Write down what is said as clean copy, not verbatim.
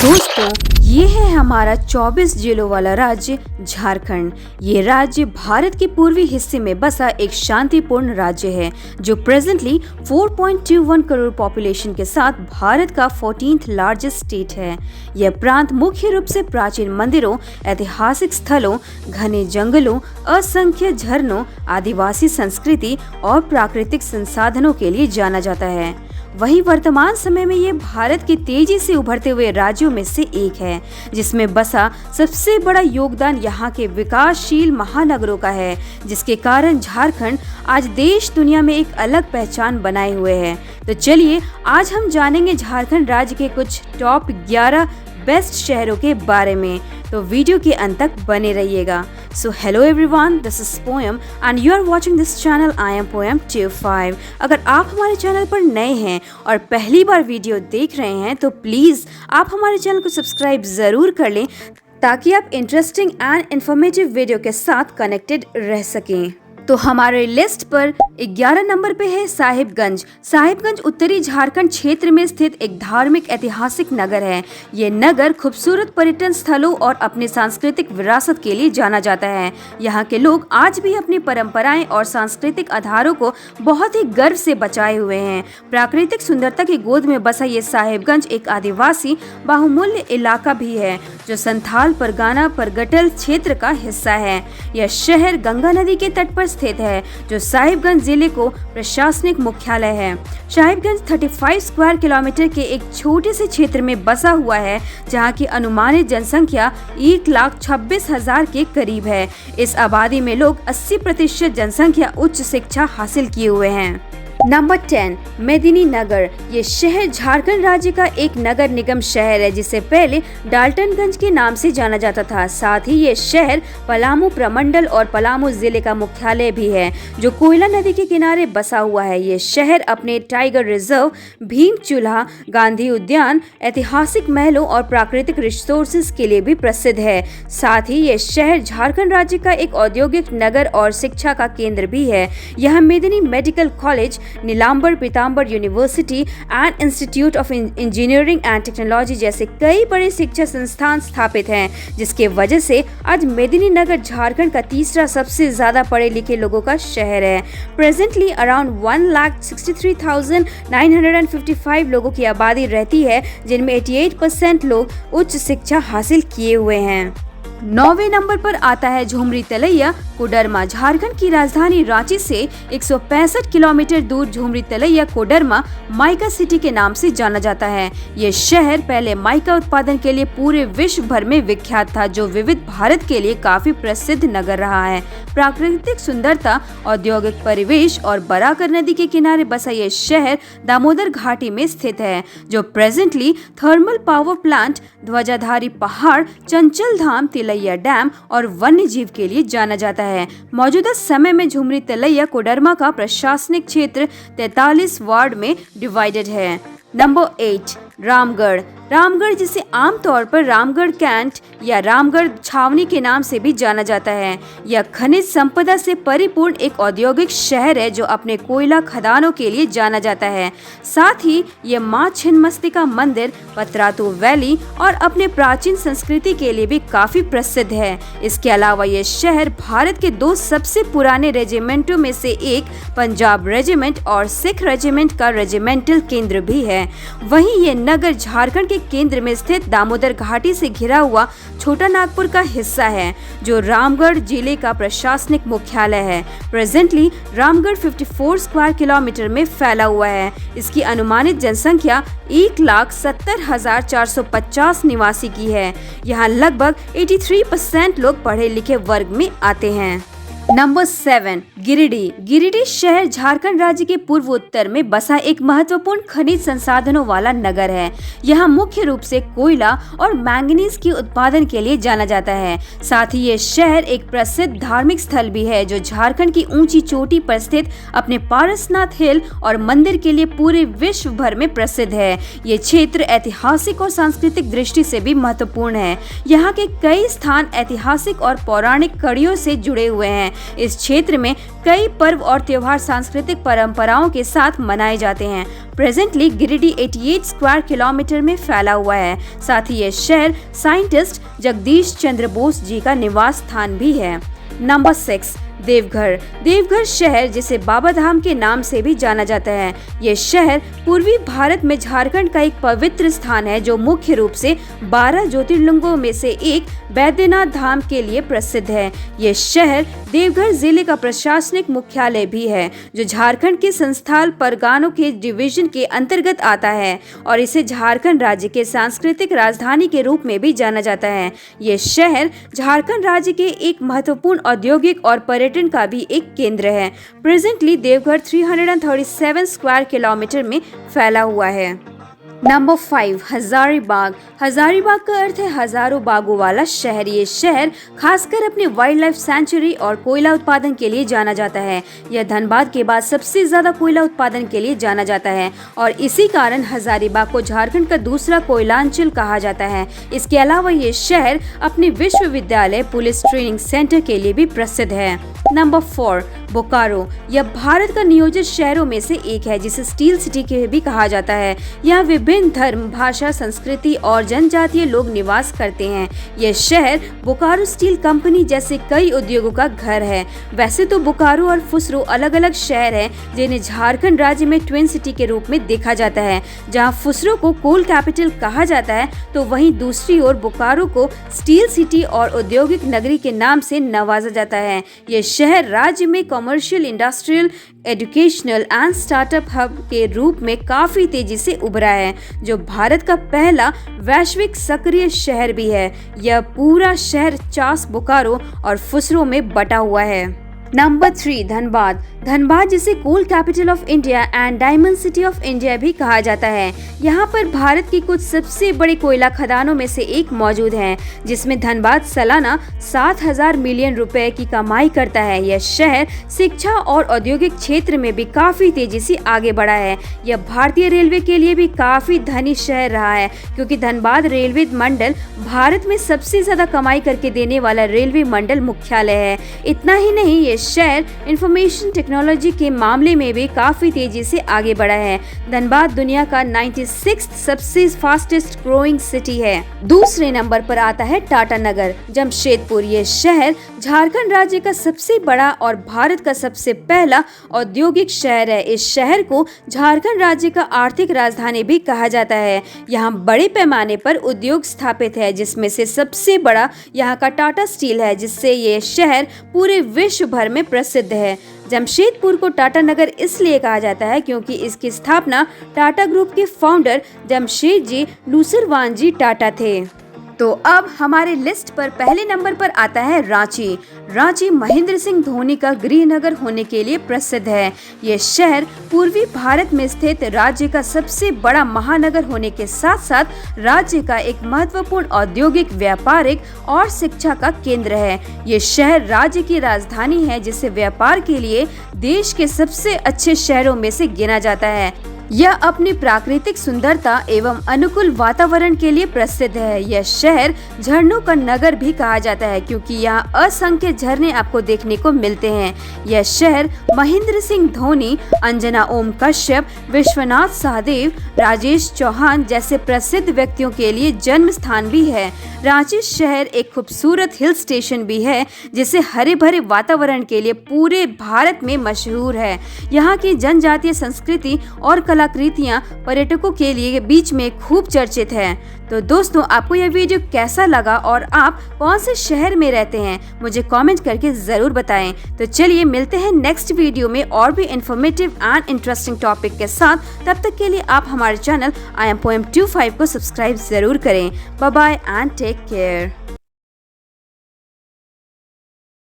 दोस्तों, ये है हमारा 24 जिलों वाला राज्य झारखंड। ये राज्य भारत के पूर्वी हिस्से में बसा एक शांतिपूर्ण राज्य है जो प्रेजेंटली 4.21 करोड़ पॉपुलेशन के साथ भारत का 14th लार्जेस्ट स्टेट है। यह प्रांत मुख्य रूप से प्राचीन मंदिरों, ऐतिहासिक स्थलों, घने जंगलों, असंख्य झरनों, आदिवासी संस्कृति और प्राकृतिक संसाधनों के लिए जाना जाता है। वहीं वर्तमान समय में ये भारत के तेजी से उभरते हुए राज्यों में से एक है, जिसमें बसा सबसे बड़ा योगदान यहाँ के विकासशील महानगरों का है, जिसके कारण झारखंड आज देश दुनिया में एक अलग पहचान बनाए हुए है। तो चलिए आज हम जानेंगे झारखंड राज्य के कुछ टॉप 11 बेस्ट शहरों के बारे में, तो वीडियो के अंत तक बने रहिएगा। So hello everyone, this is Poem and you are watching this channel. I am Poem 25। अगर आप हमारे चैनल पर नए हैं और पहली बार वीडियो देख रहे हैं तो प्लीज़ आप हमारे चैनल को सब्सक्राइब ज़रूर कर लें ताकि आप इंटरेस्टिंग एंड इन्फॉर्मेटिव वीडियो के साथ कनेक्टेड रह सकें। तो हमारे लिस्ट पर 11 नंबर पे है साहिबगंज। साहिबगंज उत्तरी झारखंड क्षेत्र में स्थित एक धार्मिक ऐतिहासिक नगर है। ये नगर खूबसूरत पर्यटन स्थलों और अपने सांस्कृतिक विरासत के लिए जाना जाता है। यहाँ के लोग आज भी अपनी परंपराएं और सांस्कृतिक आधारों को बहुत ही गर्व से बचाए हुए हैं। प्राकृतिक सुंदरता की गोद में बसा ये साहिबगंज एक आदिवासी बाहुमूल्य इलाका भी है जो संथाल परगना परगटल क्षेत्र का हिस्सा है। यह शहर गंगा नदी के तट पर स्थित है जो साहिबगंज जिले को प्रशासनिक मुख्यालय है। साहिबगंज 35 स्क्वायर किलोमीटर के एक छोटे से क्षेत्र में बसा हुआ है जहां की अनुमानित जनसंख्या 1,26,000 के करीब है। इस आबादी में लोग 80% जनसंख्या उच्च शिक्षा हासिल किए हुए हैं। नंबर 10 मेदिनीनगर। ये शहर झारखंड राज्य का एक नगर निगम शहर है जिसे पहले डाल्टनगंज के नाम से जाना जाता था। साथ ही ये शहर पलामू प्रमंडल और पलामू जिले का मुख्यालय भी है जो कोयला नदी के किनारे बसा हुआ है। ये शहर अपने टाइगर रिजर्व, भीम चूल्हा, गांधी उद्यान, ऐतिहासिक महलों और प्राकृतिक रिसोर्सेज के लिए भी प्रसिद्ध है। साथ ही ये शहर झारखंड राज्य का एक औद्योगिक नगर और शिक्षा का केंद्र भी है। यहाँ Medini medical college, Nilamber Pitamber university and institute of engineering and technology जैसे कई बड़े शिक्षा संस्थान स्थापित हैं, जिसके वजह से आज मेदिनीनगर झारखंड का तीसरा सबसे ज्यादा पढ़े लिखे लोगों का शहर है। प्रेजेंटली अराउंड 1,63,955 लोगों की आबादी रहती है, जिनमें 88% लोग उच्च शिक्षा हासिल किए हुए हैं। 9वें नंबर पर आता है झुमरी तलैया कोडरमा। झारखंड की राजधानी रांची से 165 किलोमीटर दूर झुमरी तलैया कोडरमा माइका सिटी के नाम से जाना जाता है। ये शहर पहले माइका उत्पादन के लिए पूरे विश्व भर में विख्यात था, जो विविध भारत के लिए काफी प्रसिद्ध नगर रहा है। प्राकृतिक सुंदरता, औद्योगिक परिवेश और बराकर नदी के किनारे बसा ये शहर दामोदर घाटी में स्थित है, जो presently thermal power plant, Dhwajadhari पहाड़, चंचल धाम, तिलैया डैम और वन्य जीव के लिए जाना जाता है। मौजूदा समय में झुमरी तलैया कोडरमा का प्रशासनिक क्षेत्र 43 वार्ड में डिवाइडेड है। नंबर 8 रामगढ़। रामगढ़ जिसे आमतौर पर रामगढ़ कैंट या रामगढ़ छावनी के नाम से भी जाना जाता है। यह खनिज संपदा से परिपूर्ण एक औद्योगिक शहर है जो अपने कोयला खदानों के लिए जाना जाता है। साथ ही यह मां छिन्नमस्तिका मंदिर, पतरातू वैली और अपने प्राचीन संस्कृति के लिए भी काफी प्रसिद्ध है। इसके अलावा यह शहर भारत के 2 सबसे पुराने रेजिमेंटों में से एक पंजाब रेजिमेंट और सिख रेजिमेंट का रेजिमेंटल केंद्र भी है। वहीं ये नगर झारखंड के केंद्र में स्थित दामोदर घाटी से घिरा हुआ छोटा नागपुर का हिस्सा है, जो रामगढ़ जिले का प्रशासनिक मुख्यालय है। प्रेजेंटली रामगढ़ 54 स्क्वायर किलोमीटर में फैला हुआ है। इसकी अनुमानित जनसंख्या 1,70,450 निवासी की है। यहाँ लगभग 83% लोग पढ़े लिखे वर्ग में आते हैं। नंबर 7 गिरिडीह। गिरिडीह शहर झारखंड राज्य के पूर्व उत्तर में बसा एक महत्वपूर्ण खनिज संसाधनों वाला नगर है। यहाँ मुख्य रूप से कोयला और मैंगनीज के उत्पादन के लिए जाना जाता है। साथ ही ये शहर एक प्रसिद्ध धार्मिक स्थल भी है जो झारखंड की ऊंची चोटी पर स्थित अपने पारसनाथ हिल और मंदिर के लिए पूरे विश्व भर में प्रसिद्ध है। ये क्षेत्र ऐतिहासिक और सांस्कृतिक दृष्टि से भी महत्वपूर्ण है। यहाँ के कई स्थान ऐतिहासिक और पौराणिक कड़ियों से जुड़े हुए हैं, इस क्षेत्र में कई पर्व और त्योहार सांस्कृतिक परंपराओं के साथ मनाए जाते हैं। प्रेजेंटली गिरिडीह 88 स्क्वायर किलोमीटर में फैला हुआ है। साथ ही यह शहर साइंटिस्ट जगदीश चंद्र बोस जी का निवास स्थान भी है। नंबर 6, देवघर। देवघर शहर जिसे बाबा धाम के नाम से भी जाना जाता है। यह शहर पूर्वी भारत में झारखंड का एक पवित्र स्थान है जो मुख्य रूप से 12 ज्योतिर्लिंगों में से एक बैद्यनाथ धाम के लिए प्रसिद्ध है। यह शहर देवघर जिले का प्रशासनिक मुख्यालय भी है जो झारखंड के संस्थान परगनों के डिवीजन के अंतर्गत आता है और इसे झारखंड राज्य के सांस्कृतिक राजधानी के रूप में भी जाना जाता है। यह शहर झारखंड राज्य के एक महत्वपूर्ण औद्योगिक और पर्यटन का भी एक केंद्र है। प्रेजेंटली देवघर 337 स्क्वायर किलोमीटर में फैला हुआ है। नंबर 5, हजारीबाग। हजारीबाग का अर्थ है हजारों बागों वाला शहर। ये शहर खासकर अपने वाइल्ड लाइफ सेंचुरी और कोयला उत्पादन के लिए जाना जाता है। यह धनबाद के बाद सबसे ज्यादा कोयला उत्पादन के लिए जाना जाता है और इसी कारण हजारीबाग को झारखंड का दूसरा कोयलांचल कहा जाता है। इसके अलावा ये शहर अपने विश्वविद्यालय पुलिस ट्रेनिंग सेंटर के लिए भी प्रसिद्ध है। नंबर 4, बोकारो। यह भारत का नियोजित शहरों में से एक है जिसे स्टील सिटी के भी कहा जाता है। यहाँ विभिन्न धर्म, भाषा, संस्कृति और जनजातीय लोग निवास करते हैं। यह शहर बोकारो स्टील कंपनी जैसे कई उद्योगों का घर है। वैसे तो बोकारो और फुसरो अलग अलग शहर हैं जिन्हें झारखंड राज्य में ट्विन सिटी के रूप में देखा जाता है। जहाँ फुसरो को कोल कैपिटल कहा जाता है तो वहीं दूसरी ओर बोकारो को स्टील सिटी और औद्योगिक नगरी के नाम से नवाजा जाता है। यह शहर राज्य में commercial, industrial, educational and startup hub के रूप में काफी तेजी से उभरा है जो भारत का पहला वैश्विक सक्रिय शहर भी है। यह पूरा शहर चास, बोकारो और फुसरो में बटा हुआ है। नंबर 3, धनबाद। धनबाद जिसे coal capital of India and diamond city of India भी कहा जाता है। यहाँ पर भारत की कुछ सबसे बड़े कोयला खदानों में से एक मौजूद है जिसमें धनबाद सालाना 7,000 मिलियन रुपए की कमाई करता है। यह शहर शिक्षा और औद्योगिक क्षेत्र में भी काफी तेजी से आगे बढ़ा है। यह भारतीय रेलवे के लिए भी काफी धनी शहर रहा है क्योंकि धनबाद रेलवे मंडल भारत में सबसे ज्यादा कमाई करके देने वाला रेलवे मंडल मुख्यालय है। इतना ही नहीं, ये शहर इंफॉर्मेशन टेक्नोलॉजी के मामले में भी काफी तेजी से आगे बढ़ा है। धनबाद दुनिया का 96th सबसे फास्टेस्ट ग्रोइंग सिटी है। दूसरे नंबर पर आता है टाटानगर, जमशेदपुर। ये शहर झारखंड राज्य का सबसे बड़ा और भारत का सबसे पहला औद्योगिक शहर है। इस शहर को झारखंड राज्य का आर्थिक राजधानी भी कहा जाता है। यहाँ बड़े पैमाने पर उद्योग स्थापित है जिसमें से सबसे बड़ा यहाँ का टाटा स्टील है जिससे ये शहर पूरे विश्व भर में प्रसिद्ध है। जमशेदपुर को टाटानगर इसलिए कहा जाता है क्योंकि इसकी स्थापना टाटा ग्रुप के फाउंडर जमशेदजी नूसरवानजी टाटा थे। तो अब हमारे लिस्ट पर पहले नंबर पर आता है रांची। रांची महेंद्र सिंह धोनी का गृह नगर होने के लिए प्रसिद्ध है। यह शहर पूर्वी भारत में स्थित राज्य का सबसे बड़ा महानगर होने के साथ साथ राज्य का एक महत्वपूर्ण औद्योगिक, व्यापारिक और शिक्षा का केंद्र है। यह शहर राज्य की राजधानी है जिसे व्यापार के लिए देश के सबसे अच्छे शहरों में से गिना जाता है। यह अपनी प्राकृतिक सुंदरता एवं अनुकूल वातावरण के लिए प्रसिद्ध है। यह शहर झरनों का नगर भी कहा जाता है क्योंकि यहाँ असंख्य झरने आपको देखने को मिलते हैं। यह शहर महेंद्र सिंह धोनी, अंजना ओम कश्यप, विश्वनाथ सहदेव, राजेश चौहान जैसे प्रसिद्ध व्यक्तियों के लिए जन्म स्थान भी है। रांची शहर एक खूबसूरत हिल स्टेशन भी है जिसे हरे भरे वातावरण के लिए पूरे भारत में मशहूर है। यहाँ की जनजातीय संस्कृति और कलाकृतियाँ पर्यटकों के लिए बीच में खूब चर्चित है। तो दोस्तों, आपको यह वीडियो कैसा लगा और आप कौन से शहर में रहते हैं मुझे कमेंट करके जरूर बताएं। तो चलिए मिलते हैं नेक्स्ट वीडियो में और भी इंफॉर्मेटिव एंड इंटरेस्टिंग टॉपिक के साथ। तब तक के लिए आप हमारे चैनल IAM Poem 25 को सब्सक्राइब जरूर करें। Bye bye and take care.